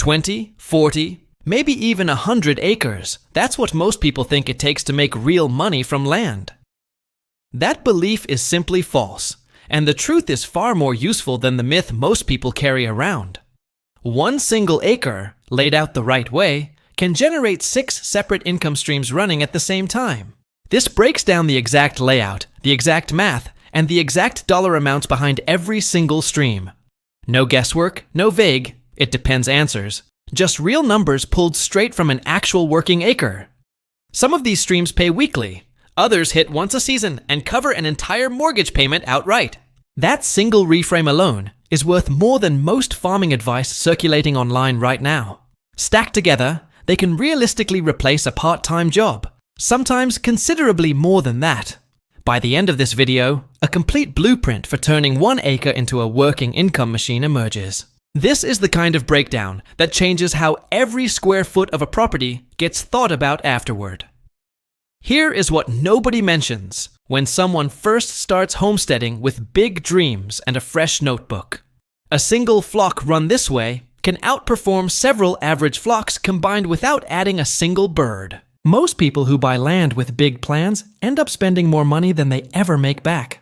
20, 40, maybe even 100 acres. That's what most people think it takes to make real money from land. That belief is simply false, and the truth is far more useful than the myth most people carry around. One single acre, laid out the right way, can generate 6 separate income streams running at the same time. This breaks down the exact layout, the exact math, and the exact dollar amounts behind every single stream. No guesswork, no vague, it depends answers. Just real numbers pulled straight from an actual working acre. Some of these streams pay weekly. Others hit once a season and cover an entire mortgage payment outright. That single reframe alone is worth more than most farming advice circulating online right now. Stacked together, they can realistically replace a part-time job, sometimes considerably more than that. By the end of this video, a complete blueprint for turning 1 acre into a working income machine emerges. This is the kind of breakdown that changes how every square foot of a property gets thought about afterward. Here is what nobody mentions when someone first starts homesteading with big dreams and a fresh notebook. A single flock run this way can outperform several average flocks combined without adding a single bird. Most people who buy land with big plans end up spending more money than they ever make back.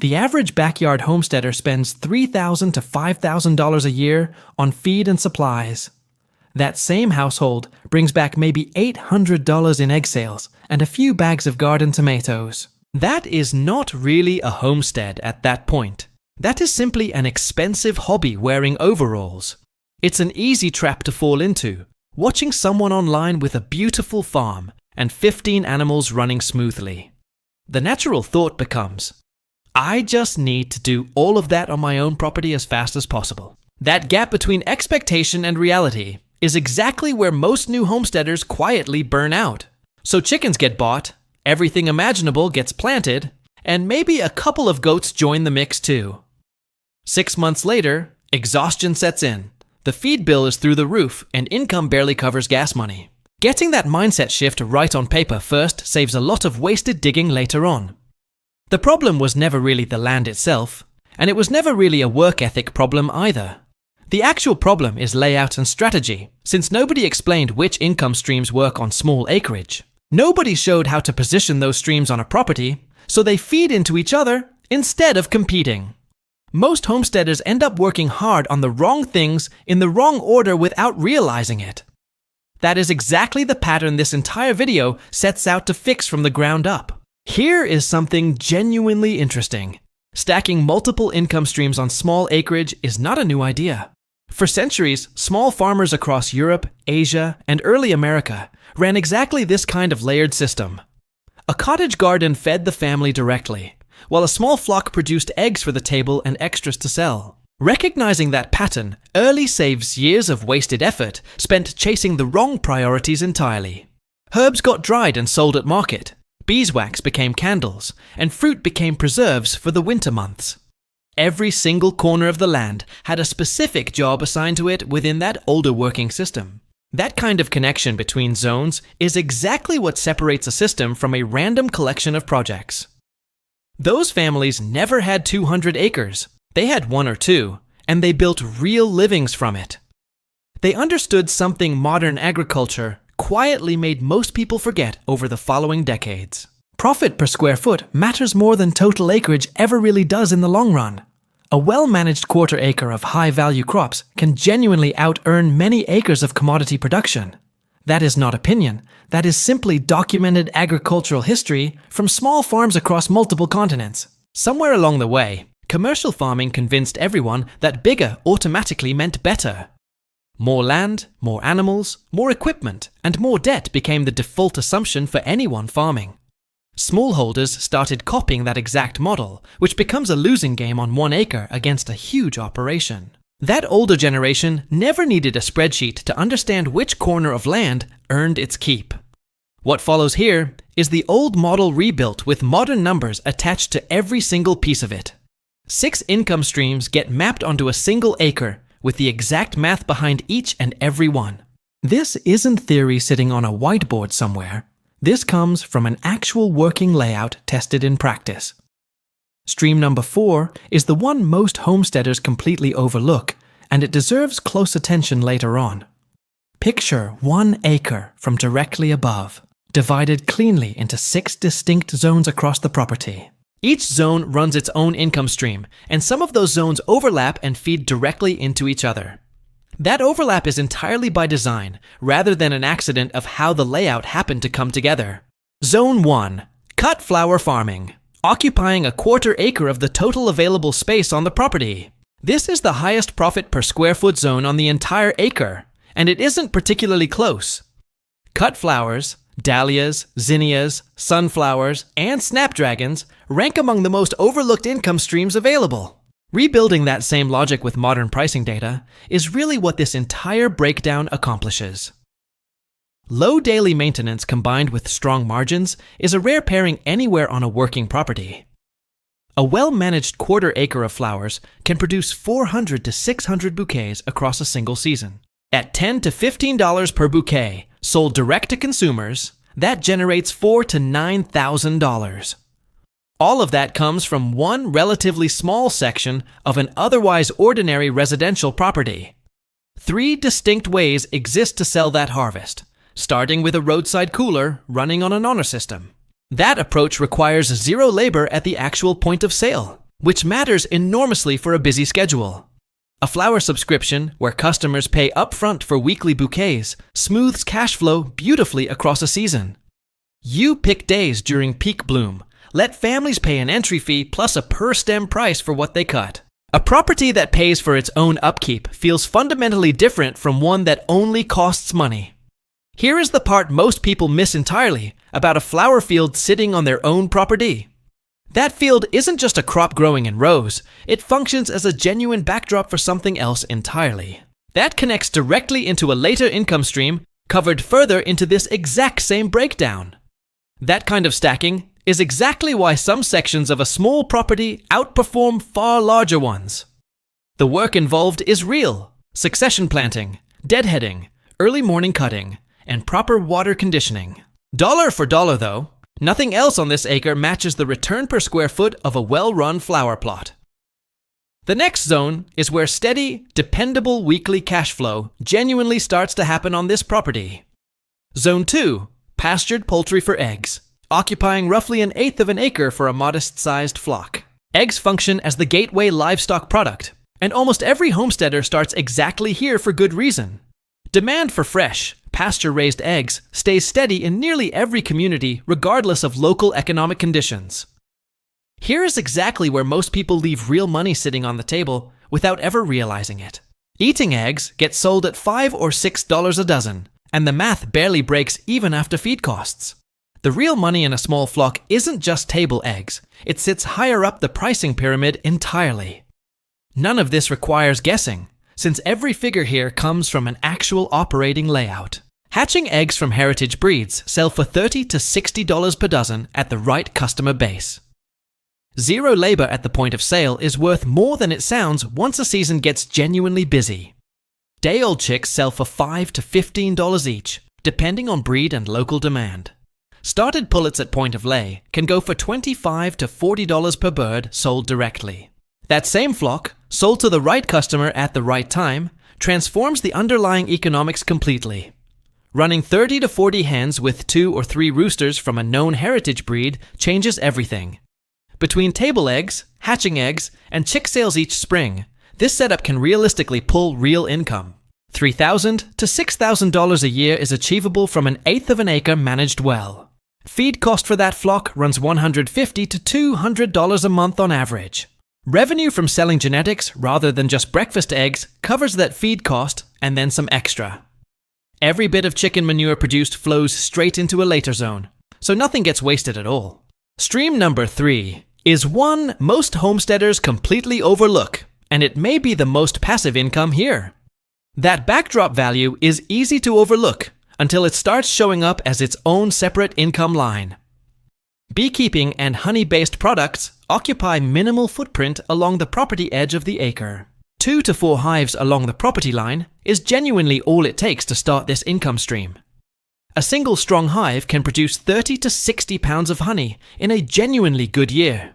The average backyard homesteader spends $3,000 to $5,000 a year on feed and supplies. That same household brings back maybe $800 in egg sales and a few bags of garden tomatoes. That is not really a homestead at that point. That is simply an expensive hobby wearing overalls. It's an easy trap to fall into, watching someone online with a beautiful farm and 15 animals running smoothly. The natural thought becomes, I just need to do all of that on my own property as fast as possible. That gap between expectation and reality is exactly where most new homesteaders quietly burn out. So chickens get bought, everything imaginable gets planted, and maybe a couple of goats join the mix too. 6 months later, exhaustion sets in. The feed bill is through the roof and income barely covers gas money. Getting that mindset shift right on paper first saves a lot of wasted digging later on. The problem was never really the land itself, and it was never really a work ethic problem either. The actual problem is layout and strategy, since nobody explained which income streams work on small acreage. Nobody showed how to position those streams on a property, so they feed into each other instead of competing. Most homesteaders end up working hard on the wrong things in the wrong order without realizing it. That is exactly the pattern this entire video sets out to fix from the ground up. Here is something genuinely interesting. Stacking multiple income streams on small acreage is not a new idea. For centuries, small farmers across Europe, Asia, and early America ran exactly this kind of layered system. A cottage garden fed the family directly, while a small flock produced eggs for the table and extras to sell. Recognizing that pattern early saves years of wasted effort spent chasing the wrong priorities entirely. Herbs got dried and sold at market, beeswax became candles, and fruit became preserves for the winter months. Every single corner of the land had a specific job assigned to it within that older working system. That kind of connection between zones is exactly what separates a system from a random collection of projects. Those families never had 200 acres. They had 1 or 2, and they built real livings from it. They understood something modern agriculture quietly made most people forget over the following decades. Profit per square foot matters more than total acreage ever really does in the long run. A well-managed quarter acre of high-value crops can genuinely out-earn many acres of commodity production. That is not opinion. That is simply documented agricultural history from small farms across multiple continents. Somewhere along the way, commercial farming convinced everyone that bigger automatically meant better. More land, more animals, more equipment, and more debt became the default assumption for anyone farming. Smallholders started copying that exact model, which becomes a losing game on 1 acre against a huge operation. That older generation never needed a spreadsheet to understand which corner of land earned its keep. What follows here is the old model rebuilt with modern numbers attached to every single piece of it. 6 income streams get mapped onto a single acre with the exact math behind each and every one. This isn't theory sitting on a whiteboard somewhere. This comes from an actual working layout tested in practice. Stream number 4 is the one most homesteaders completely overlook, and it deserves close attention later on. Picture 1 acre from directly above, divided cleanly into 6 distinct zones across the property. Each zone runs its own income stream, and some of those zones overlap and feed directly into each other. That overlap is entirely by design, rather than an accident of how the layout happened to come together. Zone 1. Cut flower farming, occupying a 1/4 acre of the total available space on the property. This is the highest profit per square foot zone on the entire acre, and it isn't particularly close. Cut flowers, dahlias, zinnias, sunflowers, and snapdragons rank among the most overlooked income streams available. Rebuilding that same logic with modern pricing data is really what this entire breakdown accomplishes. Low daily maintenance combined with strong margins is a rare pairing anywhere on a working property. A well-managed 1/4 acre of flowers can produce 400 to 600 bouquets across a single season. At $10 to $15 per bouquet, sold direct to consumers, that generates $4,000 to $9,000. All of that comes from one relatively small section of an otherwise ordinary residential property. 3 distinct ways exist to sell that harvest, starting with a roadside cooler running on an honor system. That approach requires 0 labor at the actual point of sale, which matters enormously for a busy schedule. A flower subscription, where customers pay upfront for weekly bouquets, smooths cash flow beautifully across a season. You pick days during peak bloom. Let families pay an entry fee plus a per-stem price for what they cut. A property that pays for its own upkeep feels fundamentally different from one that only costs money. Here is the part most people miss entirely about a flower field sitting on their own property. That field isn't just a crop growing in rows, it functions as a genuine backdrop for something else entirely. That connects directly into a later income stream covered further into this exact same breakdown. That kind of stacking is exactly why some sections of a small property outperform far larger ones. The work involved is real: succession planting, deadheading, early morning cutting, and proper water conditioning. Dollar for dollar though, nothing else on this acre matches the return per square foot of a well-run flower plot. The next zone is where steady, dependable weekly cash flow genuinely starts to happen on this property. Zone 2, pastured poultry for eggs, occupying roughly 1/8 of an acre for a modest-sized flock. Eggs function as the gateway livestock product, and almost every homesteader starts exactly here for good reason. Demand for fresh, pasture-raised eggs stays steady in nearly every community regardless of local economic conditions. Here is exactly where most people leave real money sitting on the table without ever realizing it. Eating eggs get sold at $5 or $6 a dozen, and the math barely breaks even after feed costs. The real money in a small flock isn't just table eggs, it sits higher up the pricing pyramid entirely. None of this requires guessing, since every figure here comes from an actual operating layout. Hatching eggs from heritage breeds sell for $30 to $60 per dozen at the right customer base. 0 labor at the point of sale is worth more than it sounds once a season gets genuinely busy. Day-old chicks sell for $5 to $15 each, depending on breed and local demand. Started pullets at point of lay can go for $25 to $40 per bird sold directly. That same flock, sold to the right customer at the right time, transforms the underlying economics completely. Running 30 to 40 hens with 2 or 3 roosters from a known heritage breed changes everything. Between table eggs, hatching eggs, and chick sales each spring, this setup can realistically pull real income. $3,000 to $6,000 a year is achievable from 1/8 of an acre managed well. Feed cost for that flock runs $150 to $200 a month on average. Revenue from selling genetics rather than just breakfast eggs covers that feed cost and then some extra. Every bit of chicken manure produced flows straight into a later zone, so nothing gets wasted at all. Stream number 3 is one most homesteaders completely overlook, and it may be the most passive income here. That backdrop value is easy to overlook until it starts showing up as its own separate income line. Beekeeping and honey-based products occupy minimal footprint along the property edge of the acre. 2 to 4 hives along the property line is genuinely all it takes to start this income stream. A single strong hive can produce 30 to 60 pounds of honey in a genuinely good year.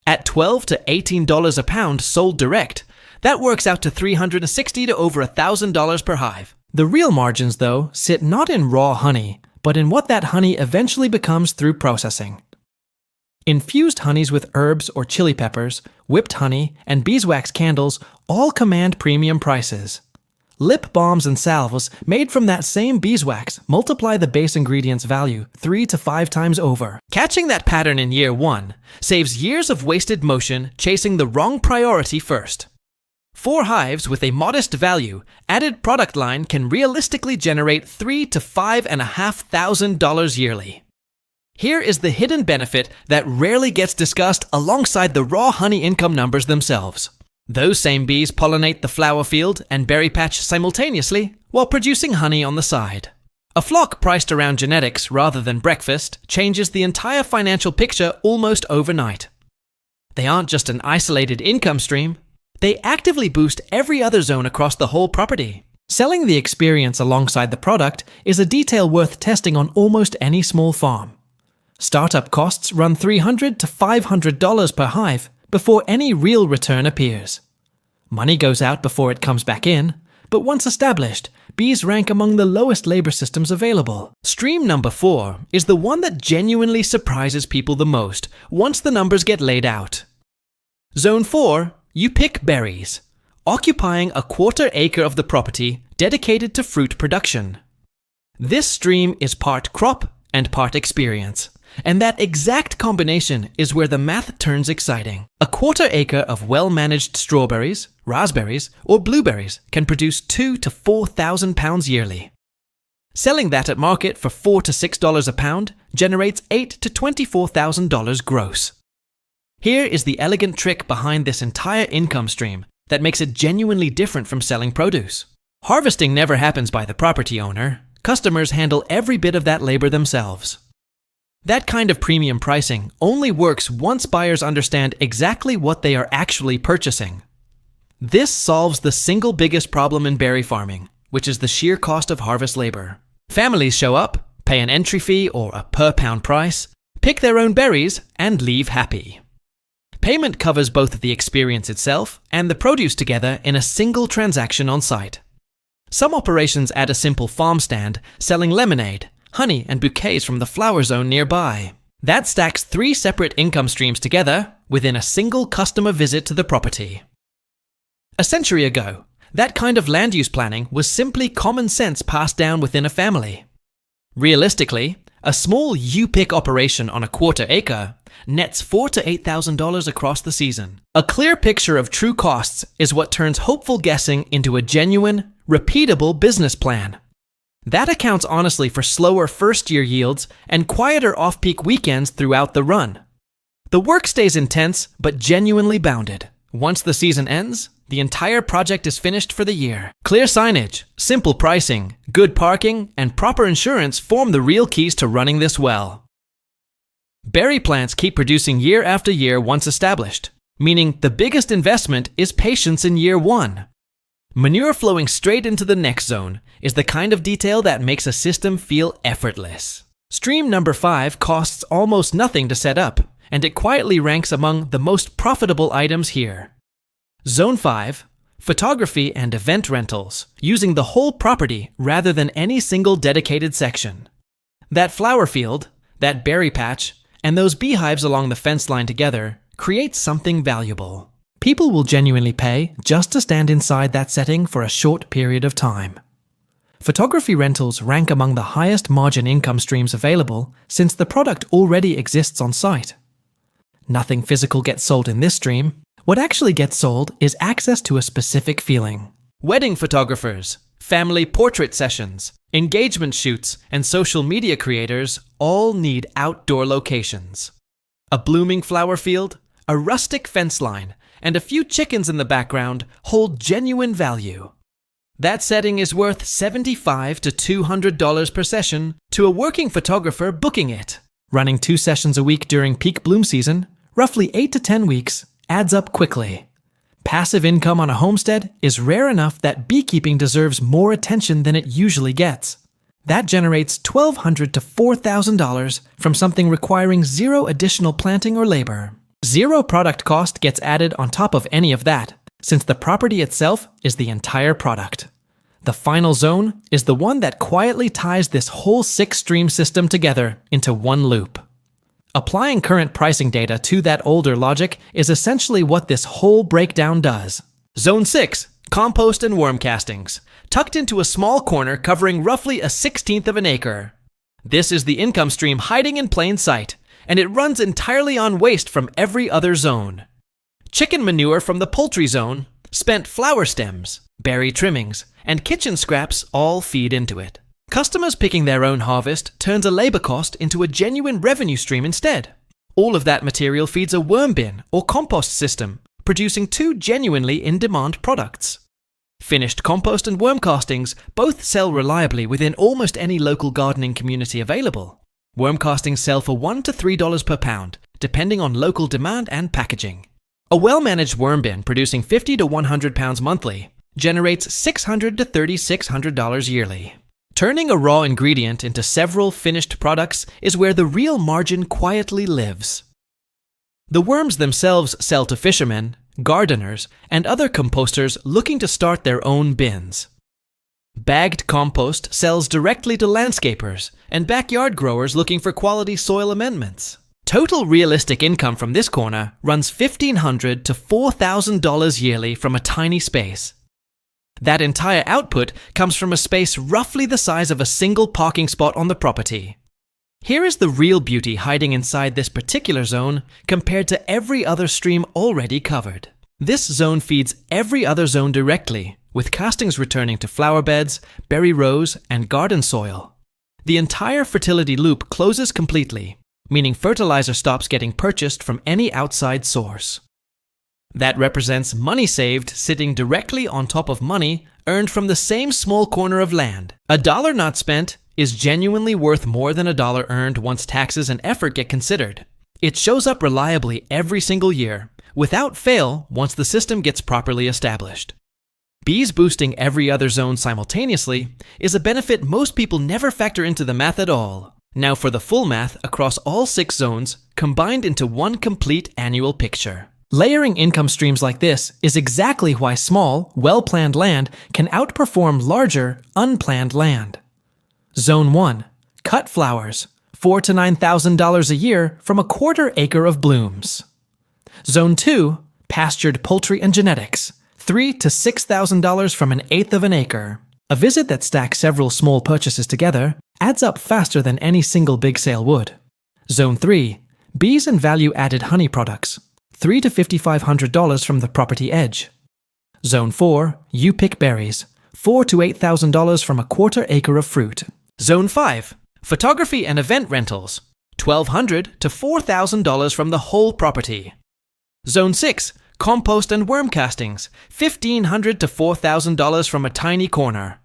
At $12 to $18 a pound sold direct, That works out to $360 to over $1,000 per hive. The real margins, though, sit not in raw honey, but in what that honey eventually becomes through processing. Infused honeys with herbs or chili peppers, whipped honey, and beeswax candles all command premium prices. Lip balms and salves made from that same beeswax multiply the base ingredient's value 3 to 5 times over. Catching that pattern in year 1 saves years of wasted motion chasing the wrong priority first. 4 hives with a modest value added product line can realistically generate $3,000 to $5,500 yearly. Here is the hidden benefit that rarely gets discussed alongside the raw honey income numbers themselves. Those same bees pollinate the flower field and berry patch simultaneously while producing honey on the side. A flock priced around genetics rather than breakfast changes the entire financial picture almost overnight. They aren't just an isolated income stream, they actively boost every other zone across the whole property. Selling the experience alongside the product is a detail worth testing on almost any small farm. Startup costs run $300 to $500 per hive before any real return appears. Money goes out before it comes back in, but once established, bees rank among the lowest labor systems available. Stream number 4 is the one that genuinely surprises people the most once the numbers get laid out. Zone 4, you pick berries, occupying a 1/4 acre of the property dedicated to fruit production. This stream is part crop and part experience. And that exact combination is where the math turns exciting. A 1/4 acre of well-managed strawberries, raspberries, or blueberries can produce 2,000 to 4,000 pounds yearly. Selling that at market for $4 to $6 a pound generates $8,000 to $24,000 gross. Here is the elegant trick behind this entire income stream that makes it genuinely different from selling produce. Harvesting never happens by the property owner. Customers handle every bit of that labor themselves. That kind of premium pricing only works once buyers understand exactly what they are actually purchasing. This solves the single biggest problem in berry farming, which is the sheer cost of harvest labor. Families show up, pay an entry fee or a per-pound price, pick their own berries, and leave happy. Payment covers both the experience itself and the produce together in a single transaction on site. Some operations add a simple farm stand selling lemonade, honey, and bouquets from the flower zone nearby. That stacks 3 separate income streams together within a single customer visit to the property. A century ago, that kind of land use planning was simply common sense passed down within a family. Realistically, a small you-pick operation on a 1/4 acre nets $4,000 to $8,000 across the season. A clear picture of true costs is what turns hopeful guessing into a genuine, repeatable business plan. That accounts honestly for slower first-year yields and quieter off-peak weekends throughout the run. The work stays intense, but genuinely bounded. Once the season ends, the entire project is finished for the year. Clear signage, simple pricing, good parking, and proper insurance form the real keys to running this well. Berry plants keep producing year after year once established, meaning the biggest investment is patience in year 1. Manure flowing straight into the next zone is the kind of detail that makes a system feel effortless. Stream number 5 costs almost nothing to set up, and it quietly ranks among the most profitable items here. Zone 5, photography and event rentals, using the whole property rather than any single dedicated section. That flower field, that berry patch, and those beehives along the fence line together create something valuable. People will genuinely pay just to stand inside that setting for a short period of time. Photography rentals rank among the highest margin income streams available since the product already exists on site. Nothing physical gets sold in this stream. What actually gets sold is access to a specific feeling. Wedding photographers, family portrait sessions, engagement shoots, and social media creators all need outdoor locations. A blooming flower field, a rustic fence line, and a few chickens in the background hold genuine value. That setting is worth $75 to $200 per session to a working photographer booking it. Running 2 sessions a week during peak bloom season, roughly 8 to 10 weeks, adds up quickly. Passive income on a homestead is rare enough that beekeeping deserves more attention than it usually gets. That generates $1,200 to $4,000 from something requiring 0 additional planting or labor. 0 product cost gets added on top of any of that, since the property itself is the entire product. The final zone is the one that quietly ties this whole 6-stream system together into one loop. Applying current pricing data to that older logic is essentially what this whole breakdown does. Zone 6, compost and worm castings, tucked into a small corner covering roughly 1/16 of an acre. This is the income stream hiding in plain sight, and it runs entirely on waste from every other zone. Chicken manure from the poultry zone, spent flower stems, berry trimmings, and kitchen scraps all feed into it. Customers picking their own harvest turns a labor cost into a genuine revenue stream instead. All of that material feeds a worm bin or compost system, producing 2 genuinely in-demand products. Finished compost and worm castings both sell reliably within almost any local gardening community available. Worm castings sell for $1 to $3 per pound, depending on local demand and packaging. A well-managed worm bin producing 50 to 100 pounds monthly generates $600 to $3,600 yearly. Turning a raw ingredient into several finished products is where the real margin quietly lives. The worms themselves sell to fishermen, gardeners, and other composters looking to start their own bins. Bagged compost sells directly to landscapers and backyard growers looking for quality soil amendments. Total realistic income from this corner runs $1,500 to $4,000 yearly from a tiny space. That entire output comes from a space roughly the size of a single parking spot on the property. Here is the real beauty hiding inside this particular zone compared to every other stream already covered. This zone feeds every other zone directly, with castings returning to flower beds, berry rows, and garden soil. The entire fertility loop closes completely, meaning fertilizer stops getting purchased from any outside source. That represents money saved sitting directly on top of money earned from the same small corner of land. A dollar not spent is genuinely worth more than a dollar earned once taxes and effort get considered. It shows up reliably every single year, without fail once the system gets properly established. Bees boosting every other zone simultaneously is a benefit most people never factor into the math at all. Now for the full math across all 6 zones, combined into one complete annual picture. Layering income streams like this is exactly why small, well-planned land can outperform larger, unplanned land. Zone 1. Cut flowers, $4,000 to $9,000 a year from a 1/4 acre of blooms. Zone 2. Pastured poultry and genetics, $3,000 to $6,000 from an 1/8 of an acre. A visit that stacks several small purchases together adds up faster than any single big sale would. Zone 3. Bees and value-added honey products, $3,000 to $5,500 from the property edge. Zone 4. You pick berries, $4,000 to $8,000 from a 1/4 acre of fruit. Zone 5. Photography and event rentals, $1,200 to $4,000 from the whole property. Zone 6. Compost and worm castings, $1,500 to $4,000 from a tiny corner.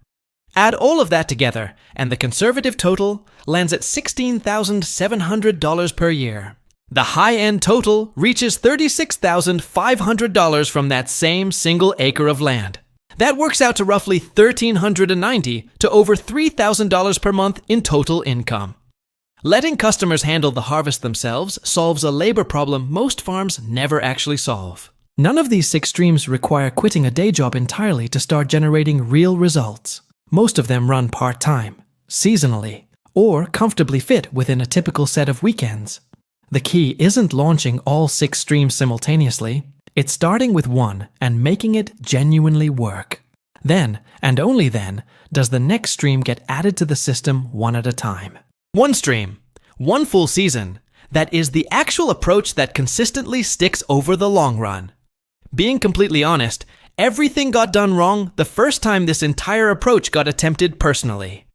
Add all of that together, and the conservative total lands at $16,700 per year. The high-end total reaches $36,500 from that same single acre of land. That works out to roughly $1,390 to over $3,000 per month in total income. Letting customers handle the harvest themselves solves a labor problem most farms never actually solve. None of these 6 streams require quitting a day job entirely to start generating real results. Most of them run part-time, seasonally, or comfortably fit within a typical set of weekends. The key isn't launching all 6 streams simultaneously. It's starting with one and making it genuinely work. Then, and only then, does the next stream get added to the system one at a time. One stream, one full season. That is the actual approach that consistently sticks over the long run. Being completely honest, everything got done wrong the first time this entire approach got attempted personally.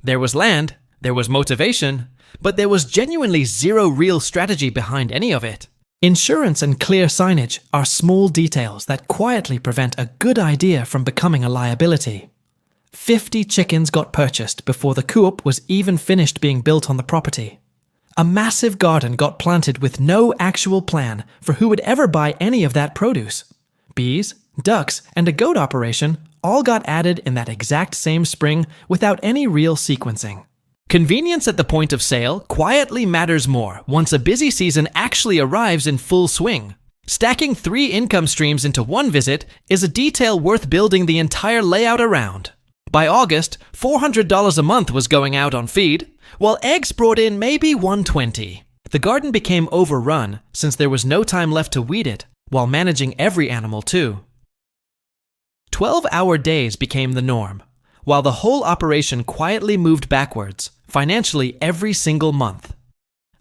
There was land, there was motivation, but there was genuinely zero real strategy behind any of it. Insurance and clear signage are small details that quietly prevent a good idea from becoming a liability. 50 chickens got purchased before the coop was even finished being built on the property. A massive garden got planted with no actual plan for who would ever buy any of that produce. Bees, ducks, and a goat operation all got added in that exact same spring without any real sequencing. Convenience at the point of sale quietly matters more once a busy season actually arrives in full swing. Stacking 3 income streams into one visit is a detail worth building the entire layout around. By August, $400 a month was going out on feed, while eggs brought in maybe $120. The garden became overrun since there was no time left to weed it, while managing every animal too. 12-hour days became the norm, while the whole operation quietly moved backwards, financially every single month.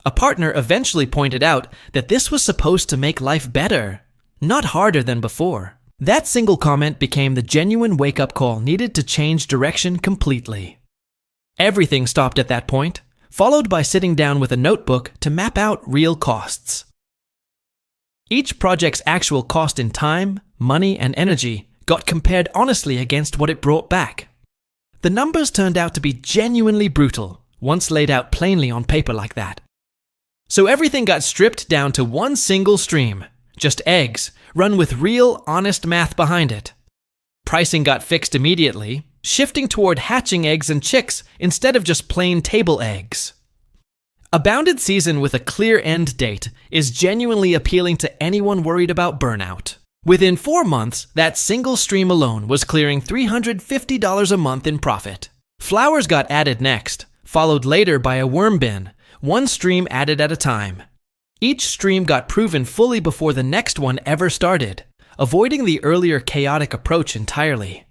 A partner eventually pointed out that this was supposed to make life better, not harder than before. That single comment became the genuine wake-up call needed to change direction completely. Everything stopped at that point, followed by sitting down with a notebook to map out real costs. Each project's actual cost in time, money, and energy got compared honestly against what it brought back. The numbers turned out to be genuinely brutal, once laid out plainly on paper like that. So everything got stripped down to one single stream, just eggs, run with real, honest math behind it. Pricing got fixed immediately, shifting toward hatching eggs and chicks instead of just plain table eggs. A bounded season with a clear end date is genuinely appealing to anyone worried about burnout. Within 4 months, that single stream alone was clearing $350 a month in profit. Flowers got added next, followed later by a worm bin, one stream added at a time. Each stream got proven fully before the next one ever started, avoiding the earlier chaotic approach entirely.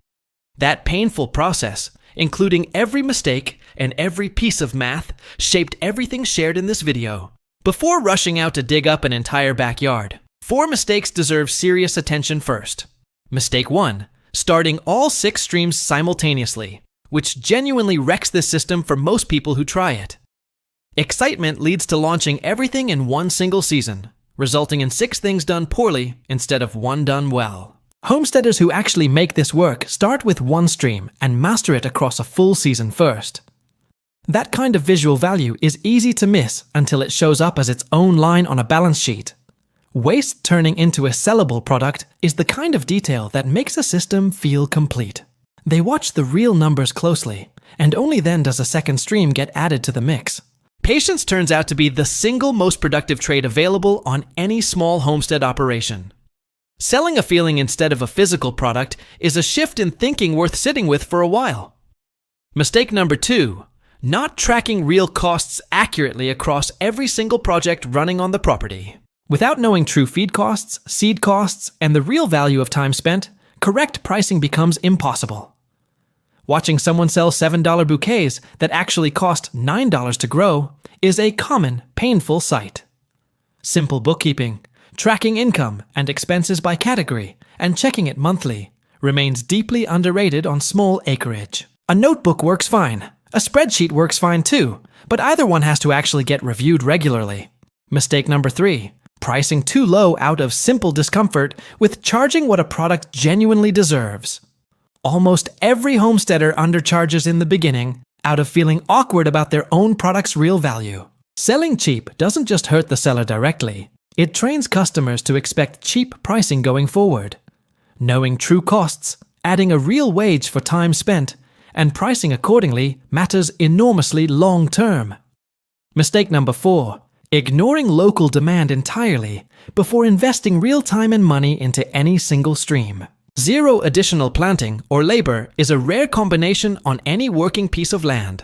That painful process, including every mistake and every piece of math, shaped everything shared in this video. Before rushing out to dig up an entire backyard, 4 mistakes deserve serious attention first. Mistake 1, starting all 6 streams simultaneously, which genuinely wrecks this system for most people who try it. Excitement leads to launching everything in one single season, resulting in 6 things done poorly instead of 1 done well. Homesteaders who actually make this work start with 1 stream and master it across a full season first. That kind of visual value is easy to miss until it shows up as its own line on a balance sheet. Waste turning into a sellable product is the kind of detail that makes a system feel complete. They watch the real numbers closely, and only then does a second stream get added to the mix. Patience turns out to be the single most productive trait available on any small homestead operation. Selling a feeling instead of a physical product is a shift in thinking worth sitting with for a while. Mistake number 2, not tracking real costs accurately across every single project running on the property. Without knowing true feed costs, seed costs, and the real value of time spent, correct pricing becomes impossible. Watching someone sell $7 bouquets that actually cost $9 to grow is a common, painful sight. Simple bookkeeping, tracking income and expenses by category, and checking it monthly remains deeply underrated on small acreage. A notebook works fine. A spreadsheet works fine too, but either one has to actually get reviewed regularly. Mistake number 3. Pricing too low out of simple discomfort with charging what a product genuinely deserves. Almost every homesteader undercharges in the beginning out of feeling awkward about their own product's real value. Selling cheap doesn't just hurt the seller directly, it trains customers to expect cheap pricing going forward. Knowing true costs, adding a real wage for time spent, and pricing accordingly matters enormously long term. Mistake number 4. Ignoring local demand entirely before investing real time and money into any single stream. 0 additional planting or labor is a rare combination on any working piece of land.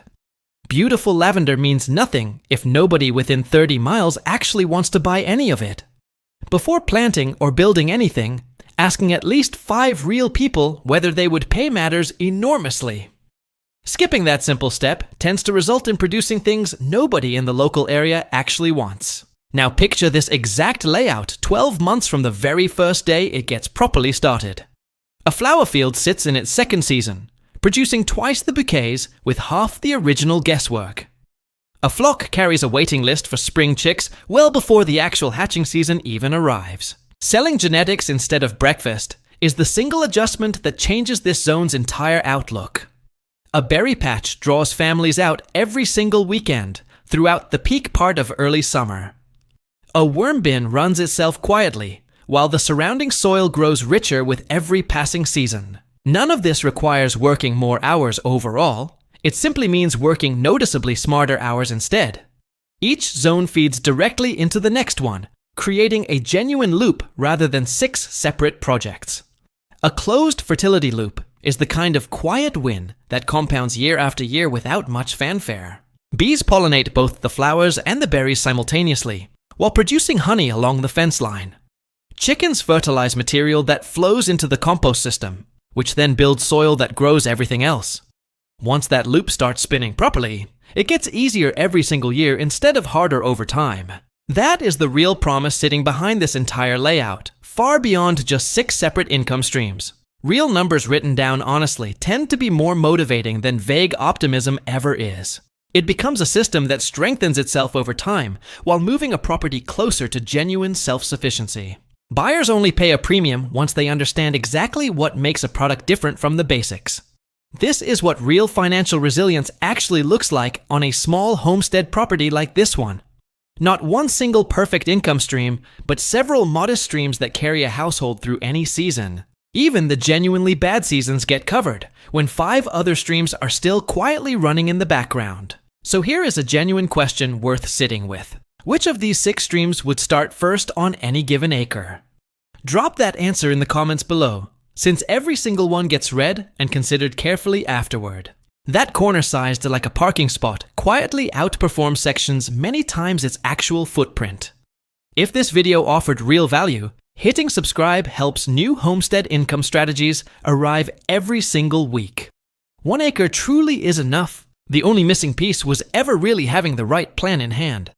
Beautiful lavender means nothing if nobody within 30 miles actually wants to buy any of it. Before planting or building anything, asking at least 5 real people whether they would pay matters enormously. Skipping that simple step tends to result in producing things nobody in the local area actually wants. Now picture this exact layout 12 months from the very first day it gets properly started. A flower field sits in its 2nd season, producing twice the bouquets with half the original guesswork. A flock carries a waiting list for spring chicks well before the actual hatching season even arrives. Selling genetics instead of breakfast is the single adjustment that changes this zone's entire outlook. A berry patch draws families out every single weekend throughout the peak part of early summer. A worm bin runs itself quietly, while the surrounding soil grows richer with every passing season. None of this requires working more hours overall. It simply means working noticeably smarter hours instead. Each zone feeds directly into the next one, creating a genuine loop rather than 6 separate projects. A closed fertility loop is the kind of quiet win that compounds year after year without much fanfare. Bees pollinate both the flowers and the berries simultaneously, while producing honey along the fence line. Chickens fertilize material that flows into the compost system, which then builds soil that grows everything else. Once that loop starts spinning properly, it gets easier every single year instead of harder over time. That is the real promise sitting behind this entire layout, far beyond just 6 separate income streams. Real numbers written down honestly tend to be more motivating than vague optimism ever is. It becomes a system that strengthens itself over time while moving a property closer to genuine self-sufficiency. Buyers only pay a premium once they understand exactly what makes a product different from the basics. This is what real financial resilience actually looks like on a small homestead property like this one. Not one single perfect income stream, but several modest streams that carry a household through any season. Even the genuinely bad seasons get covered, when 5 other streams are still quietly running in the background. So here is a genuine question worth sitting with. Which of these 6 streams would start first on any given acre? Drop that answer in the comments below, since every single one gets read and considered carefully afterward. That corner sized like a parking spot quietly outperforms sections many times its actual footprint. If this video offered real value, hitting subscribe helps new homestead income strategies arrive every single week. 1 acre truly is enough. The only missing piece was ever really having the right plan in hand.